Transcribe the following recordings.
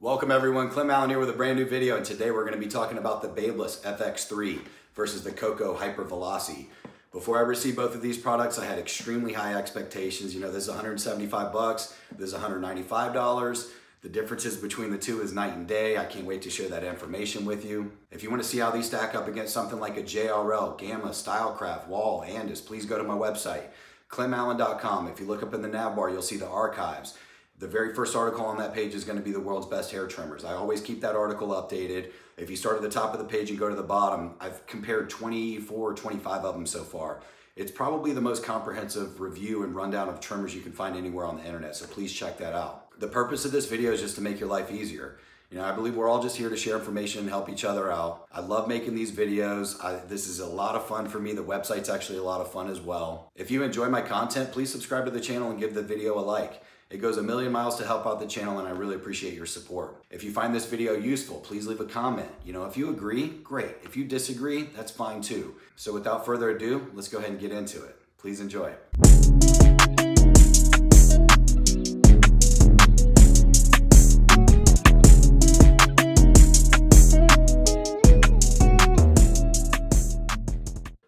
Welcome everyone, Clint Mallon here with a brand new video, and today we're going to be talking about the BaByliss FX3 versus the Cocco Hyper Veloce. Before I received both of these products, I had extremely high expectations. You know, this is 175 bucks, this is $195. The differences between the two is night and day. I can't wait to share that information with you. If you want to see how these stack up against something like a JRL, Gamma, Stylecraft, Wahl, Andis, please go to my website, clintmallon.com. If you look up in the nav bar, you'll see the archives. The very first article on that page is going to be the world's best hair trimmers. I always keep that article updated. If you start at the top of the page and go to the bottom, I've compared 24 or 25 of them so far. It's probably the most comprehensive review and rundown of trimmers you can find anywhere on the internet, so please check that out. The purpose of this video is just to make your life easier. You know, I believe we're all just here to share information and help each other out. I love making these videos. This is a lot of fun for me. The website's actually a lot of fun as well. If you enjoy my content, please subscribe to the channel and give the video a like. It goes a million miles to help out the channel, and I really appreciate your support. If you find this video useful, please leave a comment. You know, if you agree, great. If you disagree, that's fine too. So without further ado, let's go ahead and get into it. Please enjoy.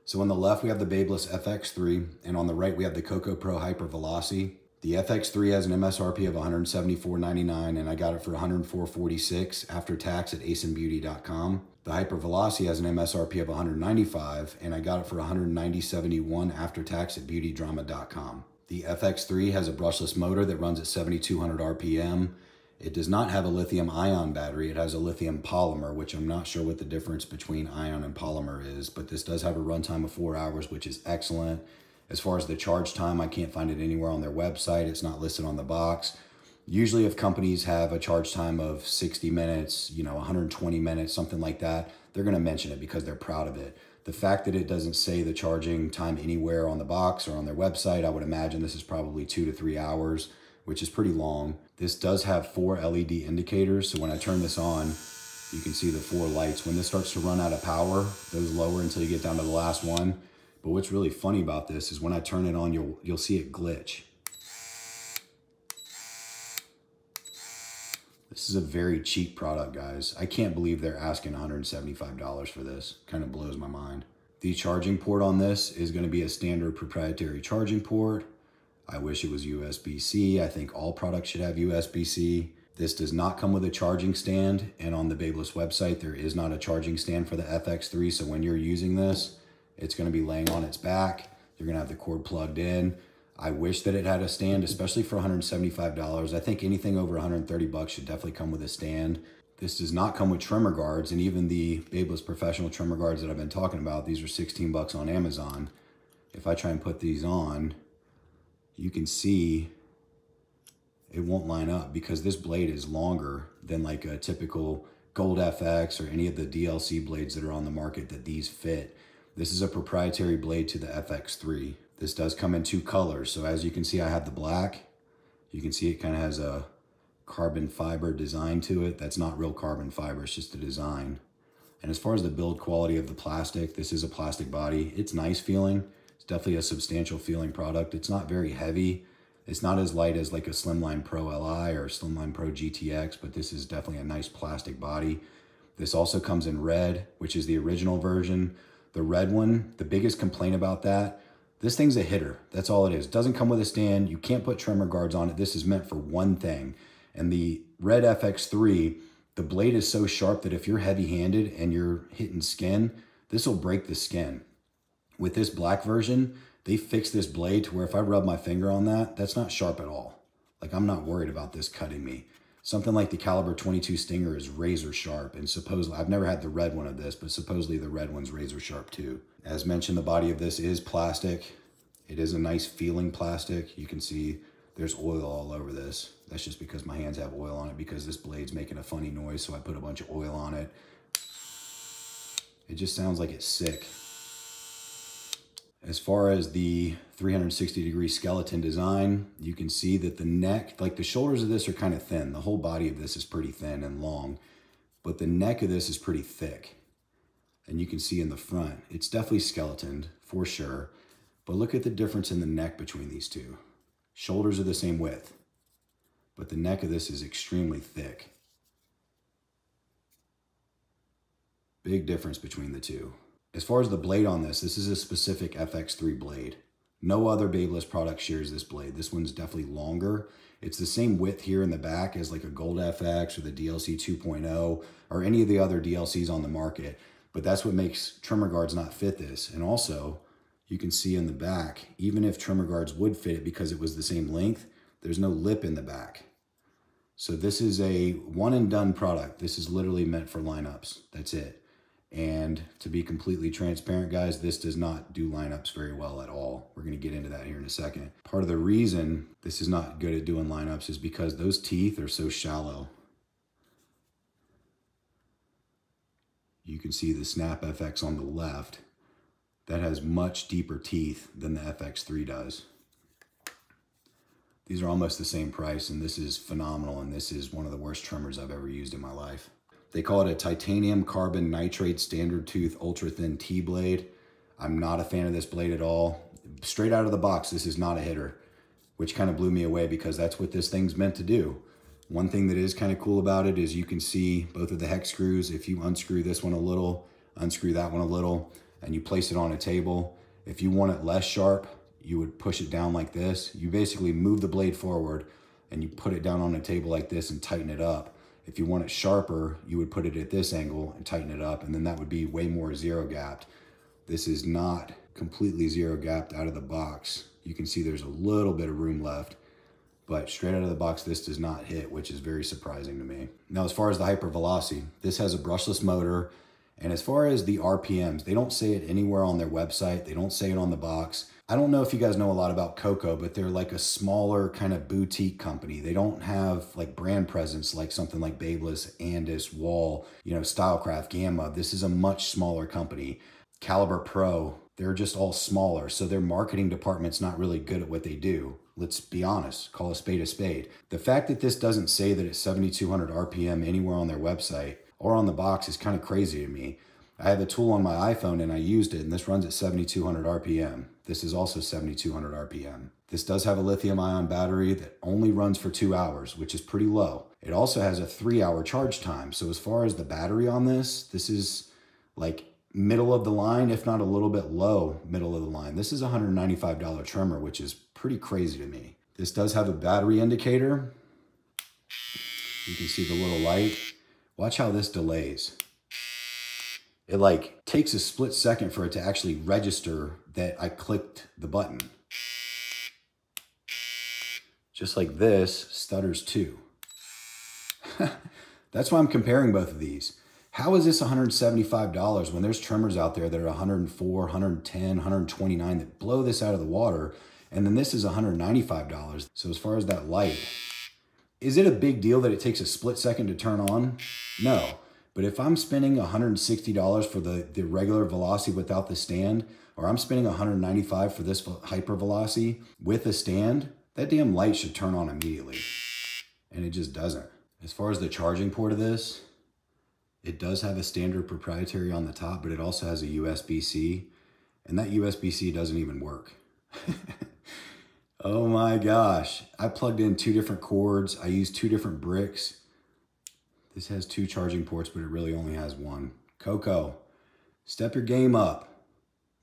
So on the left, we have the BaByliss FX3, and on the right, we have the Cocco Pro Hyper Veloce. The FX3 has an MSRP of $174.99, and I got it for $104.46 after tax at aceandbeauty.com. The Hyper Veloce has an MSRP of $195, and I got it for $190.71 after tax at beautydrama.com. The FX3 has a brushless motor that runs at 7,200 RPM. It does not have a lithium-ion battery. It has a lithium polymer, which I'm not sure what the difference between ion and polymer is, but this does have a runtime of 4 hours, which is excellent. As far as the charge time, I can't find it anywhere on their website. It's not listed on the box. Usually if companies have a charge time of 60 minutes, you know, 120 minutes, something like that, they're going to mention it because they're proud of it. The fact that it doesn't say the charging time anywhere on the box or on their website, I would imagine this is probably 2 to 3 hours, which is pretty long. This does have 4 LED indicators, so when I turn this on, you can see the 4 lights. When this starts to run out of power, those lower until you get down to the last one. But what's really funny about this is when I turn it on, you'll see it glitch. This is a very cheap product, guys. I can't believe they're asking $175 for this. Kind of blows my mind. The charging port on this is going to be a standard proprietary charging port. I wish it was USB-C. I think all products should have USB-C. This does not come with a charging stand, and on the BaByliss website, there is not a charging stand for the FX3, so when you're using this, it's going to be laying on its back. You're going to have the cord plugged in. I wish that it had a stand, especially for $175. I think anything over 130 bucks should definitely come with a stand. This does not come with trimmer guards, and even the BaByliss professional trimmer guards that I've been talking about, these are 16 bucks on Amazon. If I try and put these on, you can see it won't line up because this blade is longer than like a typical Gold FX or any of the DLC blades that are on the market that these fit. This is a proprietary blade to the FX3. This does come in 2 colors. So as you can see, I have the black. You can see it kind of has a carbon fiber design to it. That's not real carbon fiber, it's just a design. And as far as the build quality of the plastic, this is a plastic body. It's nice feeling. It's definitely a substantial feeling product. It's not very heavy. It's not as light as like a Slimline Pro Li or Slimline Pro GTX, but this is definitely a nice plastic body. This also comes in red, which is the original version. The red one, the biggest complaint about that, this thing's a hitter. That's all it is. It doesn't come with a stand. You can't put trimmer guards on it. This is meant for one thing. And the red FX3, the blade is so sharp that if you're heavy-handed and you're hitting skin, this will break the skin. With this black version, they fixed this blade to where if I rub my finger on that, that's not sharp at all. Like, I'm not worried about this cutting me. Something like the caliber 22 Stinger is razor sharp, and supposedly, I've never had the red one of this, but supposedly the red one's razor sharp too. As mentioned, the body of this is plastic. It is a nice feeling plastic. You can see there's oil all over this. That's just because my hands have oil on it because this blade's making a funny noise, so I put a bunch of oil on it. It just sounds like it's sick. As far as the 360-degree skeleton design, you can see that the neck, like the shoulders of this are kind of thin. The whole body of this is pretty thin and long, but the neck of this is pretty thick. And you can see in the front, it's definitely skeletoned for sure, but look at the difference in the neck between these two. Shoulders are the same width, but the neck of this is extremely thick. Big difference between the two. As far as the blade on this, this is a specific FX3 blade. No other Babyliss product shares this blade. This one's definitely longer. It's the same width here in the back as like a Gold FX or the DLC 2.0 or any of the other DLCs on the market. But that's what makes trimmer guards not fit this. And also, you can see in the back, even if trimmer guards would fit it because it was the same length, there's no lip in the back. So this is a one and done product. This is literally meant for lineups. That's it. And to be completely transparent, guys, this does not do lineups very well at all. We're going to get into that here in a second. Part of the reason this is not good at doing lineups is because those teeth are so shallow. You can see the Snap FX on the left. That has much deeper teeth than the FX3 does. These are almost the same price, and this is phenomenal, and this is one of the worst trimmers I've ever used in my life. They call it a titanium carbon nitrate standard tooth ultra thin T blade. I'm not a fan of this blade at all. Straight out of the box, this is not a hitter, which kind of blew me away because that's what this thing's meant to do. One thing that is kind of cool about it is you can see both of the hex screws. If you unscrew this one a little, unscrew that one a little, and you place it on a table, if you want it less sharp, you would push it down like this. You basically move the blade forward and you put it down on a table like this and tighten it up. If you want it sharper, you would put it at this angle and tighten it up, and then that would be way more zero gapped. This is not completely zero gapped out of the box. You can see there's a little bit of room left, but straight out of the box, this does not hit, which is very surprising to me. Now, as far as the Hyper Veloce, this has a brushless motor, and as far as the RPMs, they don't say it anywhere on their website. They don't say it on the box. I don't know if you guys know a lot about Cocco, but they're like a smaller kind of boutique company. They don't have like brand presence like something like BaBylissPRO, Andis, Wahl, you know, Stylecraft, Gamma. This is a much smaller company. Caliber Pro, they're just all smaller. So their marketing department's not really good at what they do. Let's be honest, call a spade a spade. The fact that this doesn't say that it's 7,200 RPM anywhere on their website or on the box is kind of crazy to me. I have a tool on my iPhone and I used it, and this runs at 7,200 RPM. This is also 7,200 RPM. This does have a lithium ion battery that only runs for 2 hours, which is pretty low. It also has a 3-hour charge time. So as far as the battery on this, this is like middle of the line, if not a little bit low middle of the line. This is a $195 trimmer, which is pretty crazy to me. This does have a battery indicator. You can see the little light. Watch how this delays. It like takes a split second for it to actually register that I clicked the button. Just like this, stutters too. That's why I'm comparing both of these. How is this $175 when there's trimmers out there that are 104, 110, 129 that blow this out of the water, and then this is $195. So as far as that light, is it a big deal that it takes a split second to turn on? No. But if I'm spending $160 for the regular Veloce without the stand, or I'm spending $195 for this Hyper Veloce with a stand, that damn light should turn on immediately. And it just doesn't. As far as the charging port of this, it does have a standard proprietary on the top, but it also has a USB-C, and that USB-C doesn't even work. Oh my gosh. I plugged in 2 different cords. I used 2 different bricks. This has 2 charging ports, but it really only has 1. Cocco, step your game up.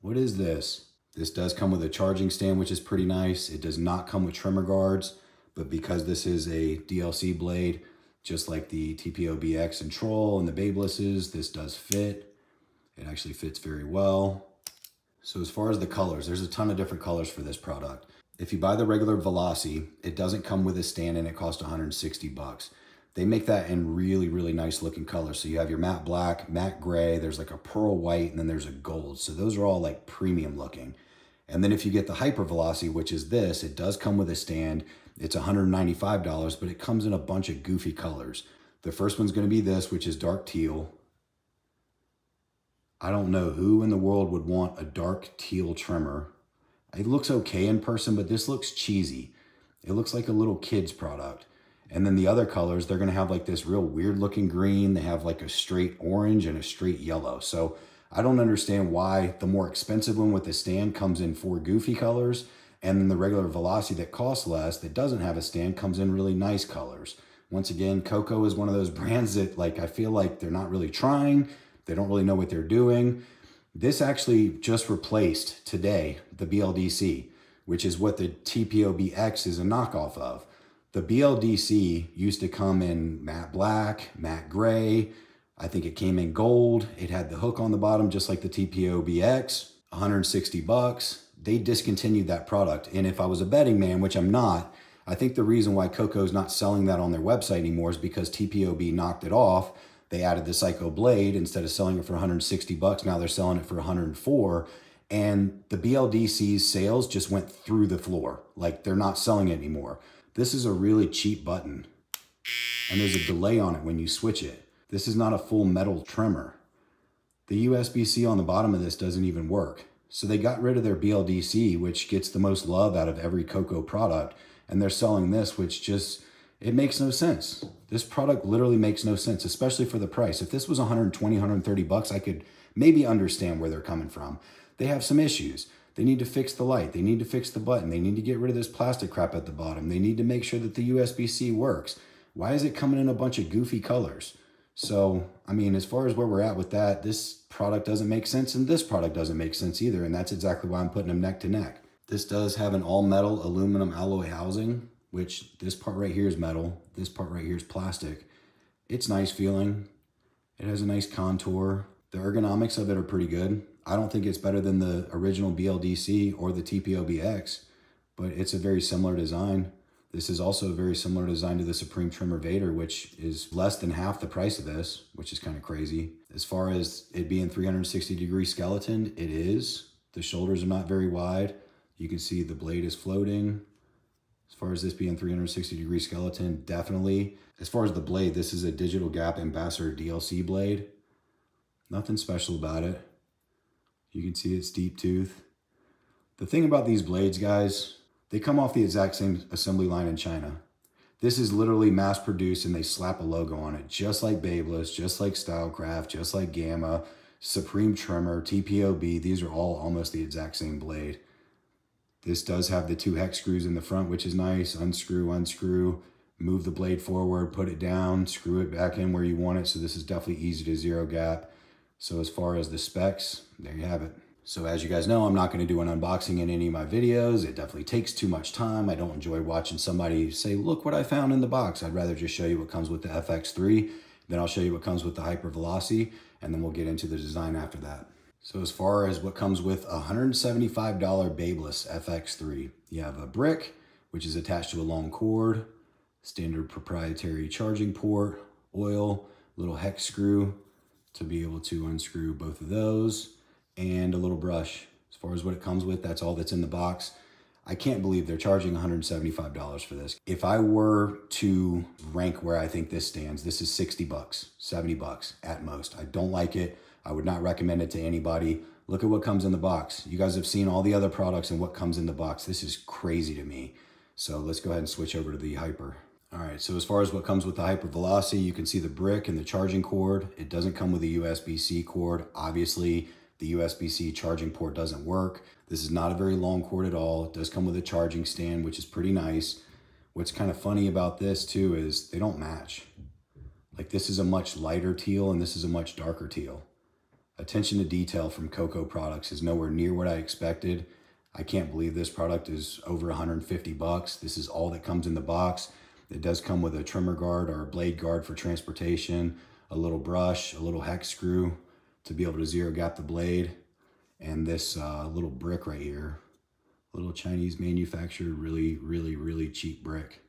What is this? This does come with a charging stand, which is pretty nice. It does not come with trimmer guards, but because this is a DLC blade, just like the TPOB X and Troll and the BaByliss's, this does fit. It actually fits very well. So as far as the colors, there's a ton of different colors for this product. If you buy the regular Veloce, it doesn't come with a stand and it costs 160 bucks. They make that in really, really nice looking colors. So you have your matte black, matte gray, there's like a pearl white, and then there's a gold. So those are all like premium looking. And then if you get the Hyper Veloce, which is this, it does come with a stand. It's $195, but it comes in a bunch of goofy colors. The first one's gonna be this, which is dark teal. I don't know who in the world would want a dark teal trimmer. It looks okay in person, but this looks cheesy. It looks like a little kid's product. And then the other colors, they're gonna have like this real weird looking green. They have like a straight orange and a straight yellow. So I don't understand why the more expensive one with the stand comes in 4 goofy colors, and then the regular Veloce that costs less, that doesn't have a stand, comes in really nice colors. Once again, Cocco is one of those brands that like I feel like they're not really trying. They don't really know what they're doing. This actually just replaced today the BLDC, which is what the TPOB is a knockoff of. The BLDC used to come in matte black, matte gray. I think it came in gold. It had the hook on the bottom, just like the TPOB 160 bucks. They discontinued that product. And if I was a betting man, which I'm not, I think the reason why Cocco's not selling that on their website anymore is because TPOB knocked it off. They added the Psycho Blade. Instead of selling it for 160 bucks, now they're selling it for 104. And the BLDC's sales just went through the floor. Like, they're not selling it anymore. This is a really cheap button. And there's a delay on it when you switch it. This is not a full metal trimmer. The USB-C on the bottom of this doesn't even work. So they got rid of their BLDC, which gets the most love out of every Cocco product. And they're selling this, which just, it makes no sense. This product literally makes no sense, especially for the price. If this was 120, 130 bucks, I could maybe understand where they're coming from. They have some issues. They need to fix the light. They need to fix the button. They need to get rid of this plastic crap at the bottom. They need to make sure that the USB-C works. Why is it coming in a bunch of goofy colors? So, I mean, as far as where we're at with that, this product doesn't make sense and this product doesn't make sense either. And that's exactly why I'm putting them neck to neck. This does have an all metal aluminum alloy housing, which this part right here is metal. This part right here is plastic. It's nice feeling. It has a nice contour. The ergonomics of it are pretty good. I don't think it's better than the original BLDC or the TPOB, but it's a very similar design. This is also a very similar design to the Supreme Trimmer Vader, which is less than half the price of this, which is kind of crazy. As far as it being 360-degree skeleton, it is. The shoulders are not very wide. You can see the blade is floating. As far as this being 360-degree skeleton, definitely. As far as the blade, this is a Digital Gap Ambassador DLC blade. Nothing special about it. You can see it's deep tooth. The thing about these blades, guys, they come off the exact same assembly line in China. This is literally mass produced and they slap a logo on it, just like BaBylissPRO, just like Stylecraft, just like Gamma, Supreme Trimmer, TPOB. These are all almost the exact same blade. This does have the 2 hex screws in the front, which is nice. Unscrew, unscrew, move the blade forward, put it down, screw it back in where you want it. So this is definitely easy to zero gap. So as far as the specs, there you have it. So as you guys know, I'm not going to do an unboxing in any of my videos. It definitely takes too much time. I don't enjoy watching somebody say, look what I found in the box. I'd rather just show you what comes with the FX3. Then I'll show you what comes with the Hyper Veloce, and then we'll get into the design after that. So as far as what comes with a $175 BaByliss FX3, you have a brick, which is attached to a long cord, standard proprietary charging port, oil, little hex screw to be able to unscrew both of those, and a little brush. As far as what it comes with, that's all that's in the box. I can't believe they're charging $175 for this. If I were to rank where I think this stands, this is 60 bucks, 70 bucks at most. I don't like it. I would not recommend it to anybody. Look at what comes in the box. You guys have seen all the other products and what comes in the box. This is crazy to me. So let's go ahead and switch over to the Hyper. All right, so as far as what comes with the Hyper Veloce, you can see the brick and the charging cord. It doesn't come with a USB-C cord. Obviously, the USB-C charging port doesn't work. This is not a very long cord at all. It does come with a charging stand, which is pretty nice. What's kind of funny about this too is they don't match. Like, this is a much lighter teal and this is a much darker teal. Attention to detail from Cocco products is nowhere near what I expected. I can't believe this product is over 150 bucks. This is all that comes in the box. It does come with a trimmer guard or a blade guard for transportation, a little brush, a little hex screw to be able to zero gap the blade, and this little brick right here, little Chinese manufactured, really cheap brick.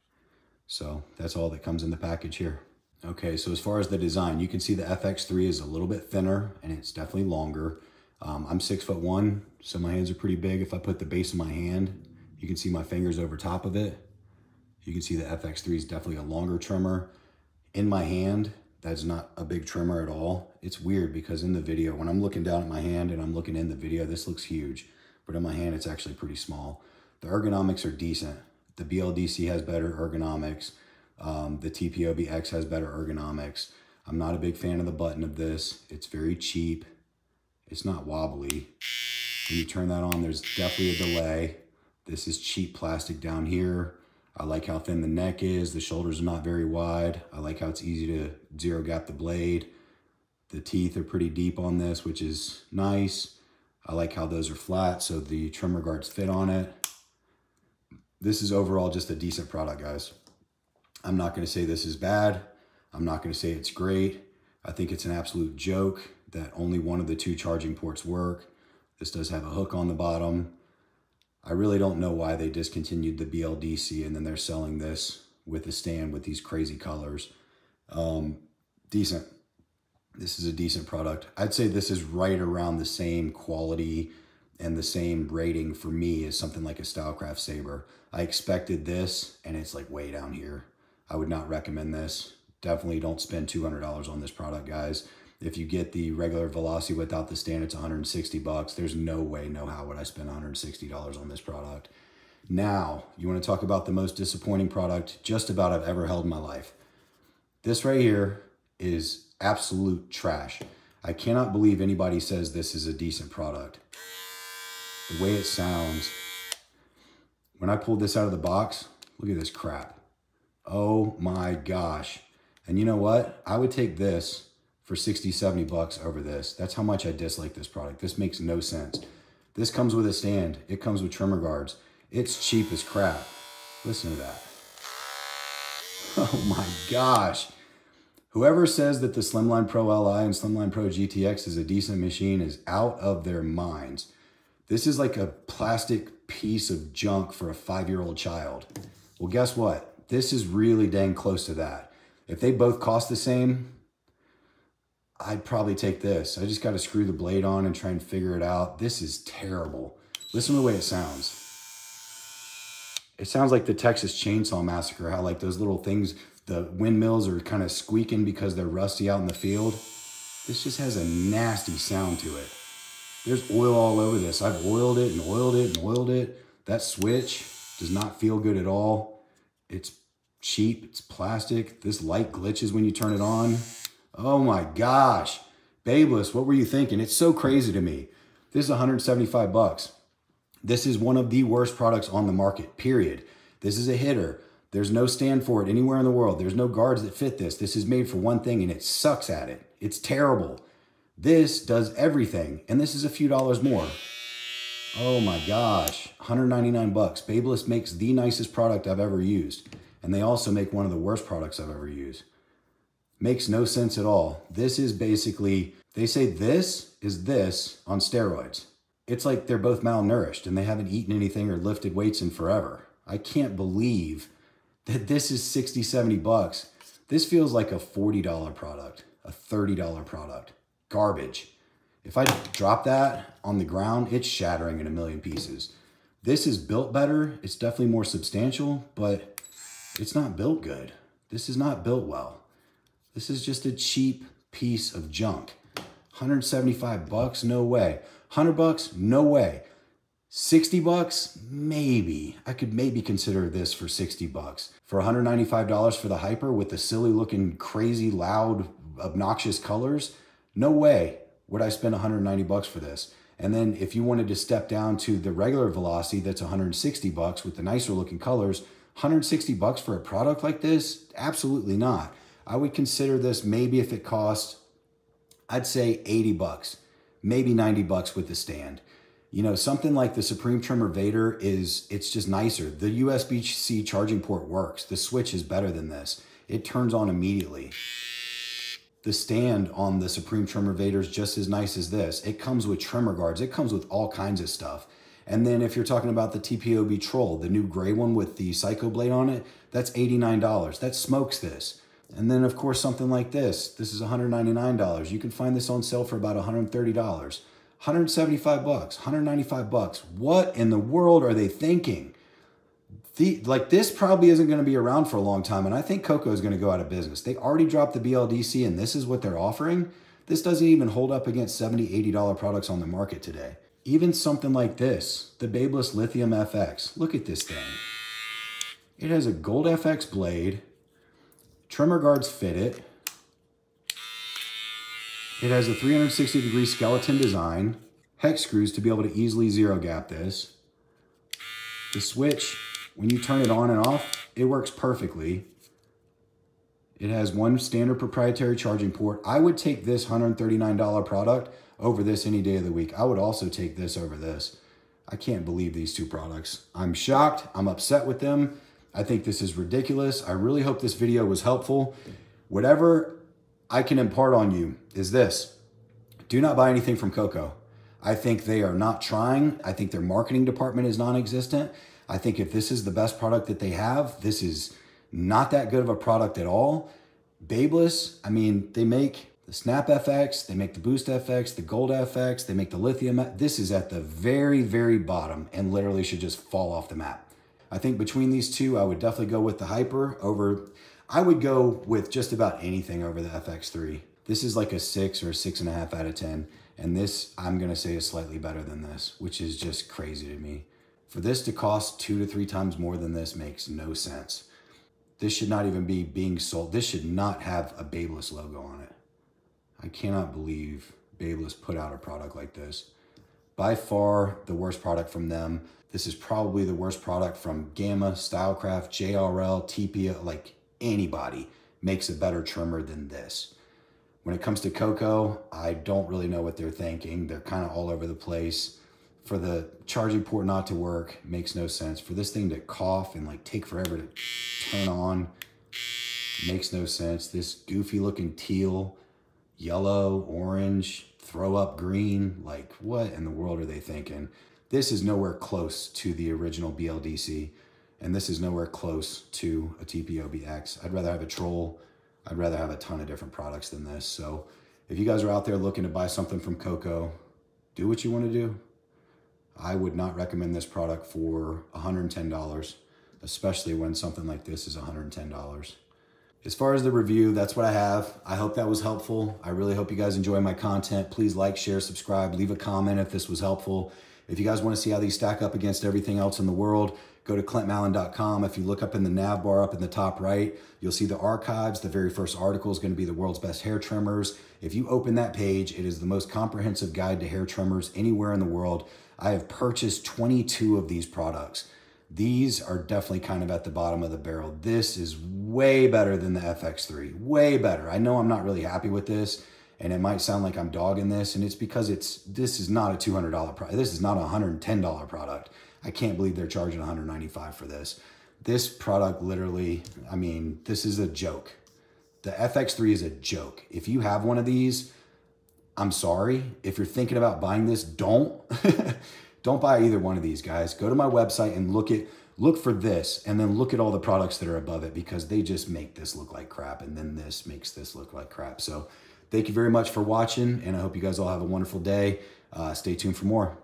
So that's all that comes in the package here. Okay, so as far as the design, you can see the FX3 is a little bit thinner and it's definitely longer. I'm 6'1", so my hands are pretty big. If I put the base of my hand, you can see my fingers over top of it. You can see the FX3 is definitely a longer trimmer. In my hand, that's not a big trimmer at all. It's weird because in the video, when I'm looking down at my hand and I'm looking in the video, this looks huge. But in my hand, it's actually pretty small. The ergonomics are decent. The BLDC has better ergonomics. The TPOB has better ergonomics. I'm not a big fan of the button of this. It's very cheap. It's not wobbly. When you turn that on, there's definitely a delay. This is cheap plastic down here. I like how thin the neck is. The shoulders are not very wide. I like how it's easy to zero gap the blade. The teeth are pretty deep on this, which is nice. I like how those are flat, so the trimmer guards fit on it. This is overall just a decent product, guys. I'm not gonna say this is bad. I'm not gonna say it's great. I think it's an absolute joke that only one of the 2 charging ports work. This does have a hook on the bottom. I really don't know why they discontinued the BLDC and then they're selling this with a stand with these crazy colors. Decent. This is a decent product. I'd say this is right around the same quality and the same rating for me as something like a Stylecraft Saber. I expected this and it's like way down here. I would not recommend this. Definitely don't spend $200 on this product, guys. If you get the regular Veloce without the stand, it's 160 bucks. There's no way, no how would I spend $160 on this product. Now, you want to talk about the most disappointing product just about I've ever held in my life. This right here is absolute trash. I cannot believe anybody says this is a decent product. The way it sounds. When I pulled this out of the box, look at this crap. Oh my gosh. And you know what? I would take this for 60, 70 bucks over this. That's how much I dislike this product. This makes no sense. This comes with a stand. It comes with trimmer guards. It's cheap as crap. Listen to that. Oh my gosh. Whoever says that the Slimline Pro Li and Slimline Pro GTX is a decent machine is out of their minds. This is like a plastic piece of junk for a 5-year-old child. Well, guess what? This is really dang close to that. If they both cost the same, I'd probably take this. I just got to screw the blade on and try and figure it out. This is terrible. Listen to the way it sounds. It sounds like the Texas Chainsaw Massacre, how like those little things, the windmills are kind of squeaking because they're rusty out in the field. This just has a nasty sound to it. There's oil all over this. I've oiled it and oiled it and oiled it. That switch does not feel good at all. It's cheap, it's plastic. This light glitches when you turn it on. Oh my gosh. BaByliss, what were you thinking? It's so crazy to me. This is 175 bucks. This is one of the worst products on the market, period. This is a hitter. There's no stand for it anywhere in the world. There's no guards that fit this. This is made for one thing and it sucks at it. It's terrible. This does everything and this is a few dollars more. Oh my gosh, 199 bucks. BaByliss makes the nicest product I've ever used. And they also make one of the worst products I've ever used. Makes no sense at all. This is basically, they say this is this on steroids. It's like they're both malnourished and they haven't eaten anything or lifted weights in forever. I can't believe that this is 60, 70 bucks. This feels like a $40 product, a $30 product. Garbage. If I drop that on the ground, it's shattering in a million pieces. This is built better. It's definitely more substantial, but it's not built good. This is not built well. This is just a cheap piece of junk. 175 bucks? No way. 100 bucks? No way. 60 bucks? Maybe. I could maybe consider this for 60 bucks. For $195 for the Hyper with the silly looking, crazy, loud, obnoxious colors? No way would I spend 190 bucks for this. And then if you wanted to step down to the regular Veloci that's 160 bucks with the nicer looking colors, 160 bucks for a product like this? Absolutely not. I would consider this maybe if it cost, I'd say 80 bucks, maybe 90 bucks with the stand. You know, something like the Supreme Trimmer Vader it's just nicer. The USB-C charging port works. The switch is better than this. It turns on immediately. The stand on the Supreme Trimmer Vader is just as nice as this. It comes with trimmer guards. It comes with all kinds of stuff. And then if you're talking about the TPOB Troll, the new gray one with the Psycho blade on it, that's $89. That smokes this. And then of course something like this is $199. You can find this on sale for about $130. 175 bucks, 195 bucks. What in the world are they thinking? This probably isn't going to be around for a long time, and I think Cocco is going to go out of business. They already dropped the BLDC, and this is what they're offering. This doesn't even hold up against $70, $80 products on the market today. Even something like this, the BaBylissPRO Lithium FX. Look at this thing. It has a gold FX blade. Trimmer guards fit it. It has a 360-degree skeleton design. Hex screws to be able to easily zero gap this. The switch, when you turn it on and off, it works perfectly. It has one standard proprietary charging port. I would take this $139 product over this any day of the week. I would also take this over this. I can't believe these two products. I'm shocked. I'm upset with them. I think this is ridiculous. I really hope this video was helpful. Whatever I can impart on you is this. Do not buy anything from Cocco. I think they are not trying. I think their marketing department is non-existent. I think if this is the best product that they have, this is not that good of a product at all. BaByliss, I mean, they make the Snap FX, they make the Boost FX, the Gold FX, they make the Lithium. This is at the very, very bottom and literally should just fall off the map. I think between these two, I would definitely go with the Hyper over, I would go with just about anything over the FX3. This is like a 6 or a 6.5 out of 10. And this, I'm gonna say, is slightly better than this, which is just crazy to me. For this to cost 2 to 3 times more than this makes no sense. This should not even be being sold. This should not have a BaByliss logo on it. I cannot believe BaByliss put out a product like this. By far the worst product from them. This is probably the worst product from Gamma, Stylecraft, JRL, TPOB, like anybody makes a better trimmer than this. When it comes to Cocco, I don't really know what they're thinking. They're kind of all over the place. For the charging port not to work, makes no sense. For this thing to cough and like take forever to turn on, makes no sense. This goofy looking teal, yellow, orange, throw up green, like what in the world are they thinking? This is nowhere close to the original BLDC, and this is nowhere close to a TPOB X. I'd rather have a Troll. I'd rather have a ton of different products than this. So if you guys are out there looking to buy something from Cocco, do what you want to do. I would not recommend this product for $110, especially when something like this is $110. As far as the review, that's what I have. I hope that was helpful. I really hope you guys enjoy my content. Please like, share, subscribe, leave a comment if this was helpful. If you guys want to see how these stack up against everything else in the world, go to clintmallon.com. If you look up in the nav bar up in the top right, you'll see the archives. The very first article is going to be the world's best hair trimmers. If you open that page, it is the most comprehensive guide to hair trimmers anywhere in the world. I have purchased 22 of these products. These are definitely kind of at the bottom of the barrel. This is way better than the FX3, way better. I know I'm not really happy with this, and it might sound like I'm dogging this, and it's because this is not a $200 product. This is not a $110 product. I can't believe they're charging $195 for this. This product literally, I mean, this is a joke. The FX3 is a joke. If you have one of these, I'm sorry. If you're thinking about buying this, don't. Don't buy either one of these, guys. Go to my website and look for this, and then look at all the products that are above it, because they just make this look like crap, and then this makes this look like crap. So thank you very much for watching, and I hope you guys all have a wonderful day. Stay tuned for more.